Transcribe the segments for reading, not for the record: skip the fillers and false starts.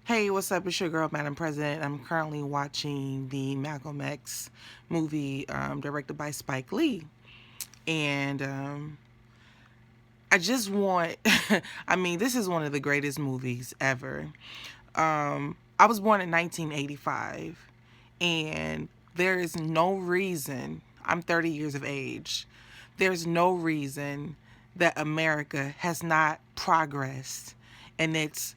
Hey, what's up? It's your girl, Madam President. I'm currently watching the Malcolm X movie directed by Spike Lee. And I just want, this is one of the greatest movies ever. I was born in 1985, and there is no reason, I'm 30 years of age, there's no reason that America has not progressed in its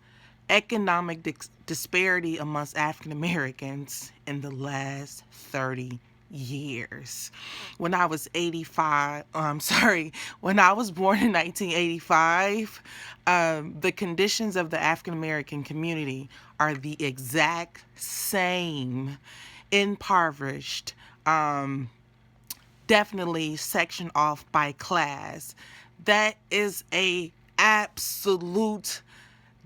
economic disparity amongst African Americans in the last 30 years. When I was 85, when I was born in 1985, the conditions of the African American community are the exact same, impoverished, definitely sectioned off by class. That is a absolute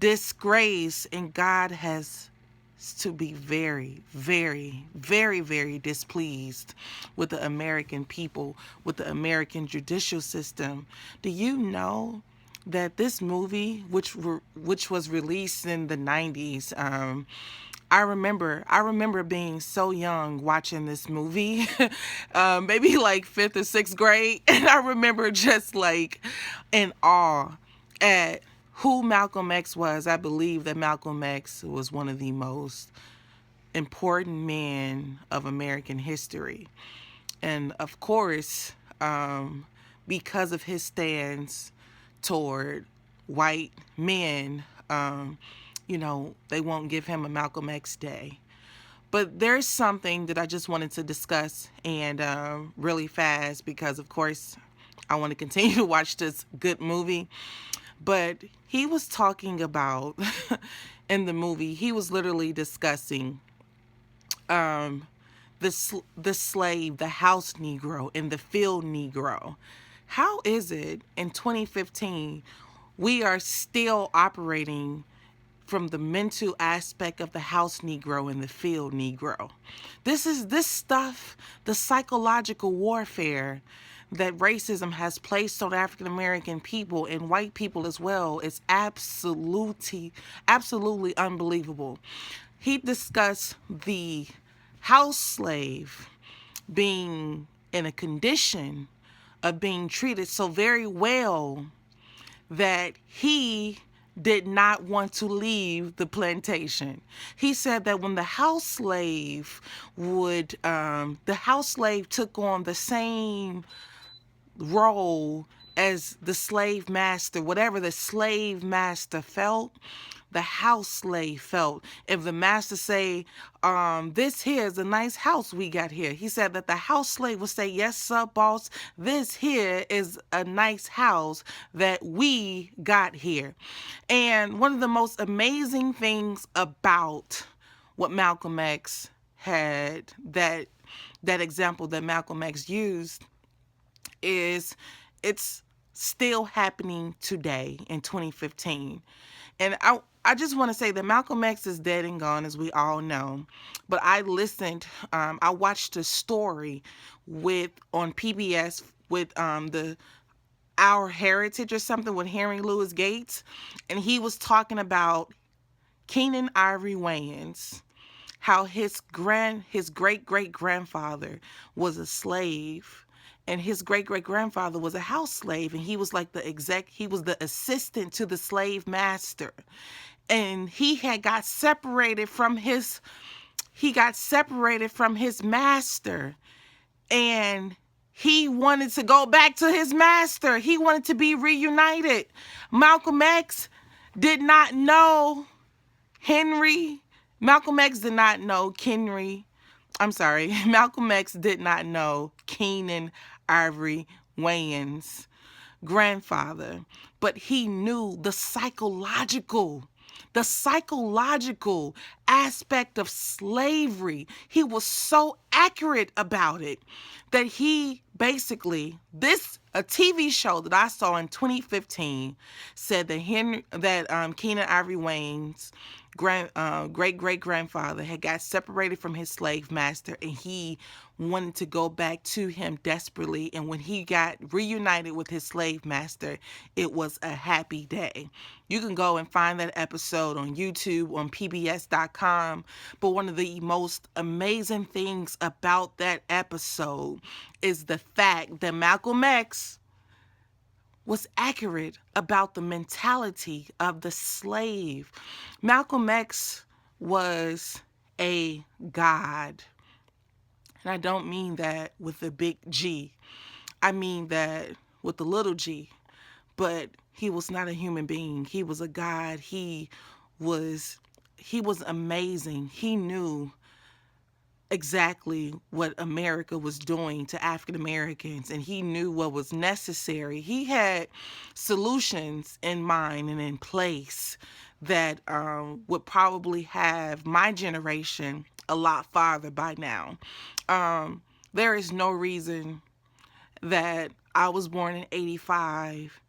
disgrace, and God has to be very, very, very, very displeased with the American people, with the American judicial system. Do you know that this movie, which was released in the 90s, I remember being so young watching this movie, maybe like fifth or sixth grade, and I remember just like in awe at who Malcolm X was. I believe that Malcolm X was one of the most important men of American history. And of course, because of his stance toward white men, they won't give him a Malcolm X Day. But there's something that I just wanted to discuss and really fast because, of course, I want to continue to watch this good movie. But he was talking about, in the movie, he was literally discussing the slave, the house Negro, and the field Negro. How is it in 2015 we are still operating from the mental aspect of the house Negro and the field Negro? This stuff, the psychological warfare that racism has placed on African American people and white people as well is absolutely unbelievable. He discussed the house slave being in a condition of being treated so very well that he did not want to leave the plantation. He said that when the house slave took on the same role as the slave master, whatever the slave master felt, the house slave felt. If the master say, this here is a nice house we got here, he said that the house slave would say, yes, sir, boss, this here is a nice house that we got here. And one of the most amazing things about what Malcolm X had, that example that Malcolm X used, is it's still happening today in 2015. And I just want to say that Malcolm X is dead and gone, as we all know. But I watched a story on PBS with the Our Heritage or something with Henry Louis Gates, and he was talking about Keenan Ivory Wayans, how his great great grandfather was a slave, and his great great grandfather was a house slave, and he was like he was the assistant to the slave master, and he got separated from his master, and he wanted to go back to his master. He wanted to be reunited. Malcolm X did not know Malcolm X did not know Malcolm X did not know Keenan Ivory Wayans' grandfather, but he knew the psychological aspect of slavery. He was so accurate about it that he basically, this a TV show that I saw in 2015 said that Keenan Ivory Wayne's great great grandfather had got separated from his slave master, and he wanted to go back to him desperately. And when he got reunited with his slave master, it was a happy day. You can go and find that episode on YouTube, on PBS.com. But one of the most amazing things about that episode is the fact that Malcolm X was accurate about the mentality of the slave. Malcolm X was a god. And I don't mean that with a big G. I mean that with a little g. But he was not a human being. He was a god. Was he was amazing. He knew exactly what America was doing to African Americans, and he knew what was necessary. He had solutions in mind and in place that would probably have my generation a lot farther by now. There is no reason that I was born in 85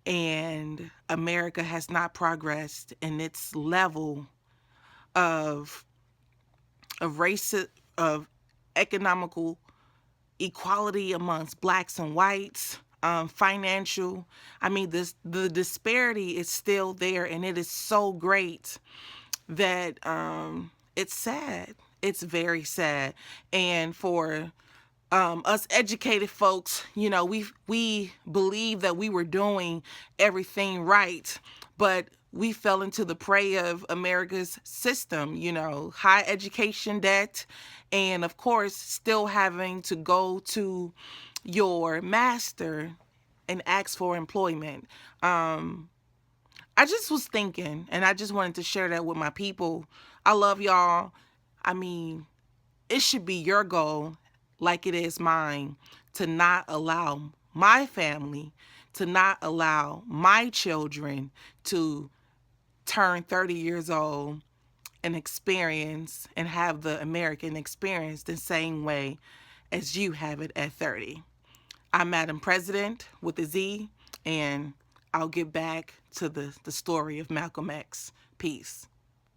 and America has not progressed in its level of race, of economical equality amongst blacks and whites, financial. I mean, the disparity is still there, and it is so great that it's sad. It's very sad. And for us educated folks, we believe that we were doing everything right, but we fell into the prey of America's system, high education debt, and of course, still having to go to your master and ask for employment. I just was thinking, and I just wanted to share that with my people. I love y'all. I mean, it should be your goal, like it is mine, to not allow my family, to not allow my children to turn 30 years old and experience and have the American experience the same way as you have it at 30. I'm Madam President with a Z, and I'll get back to the story of Malcolm X. Peace.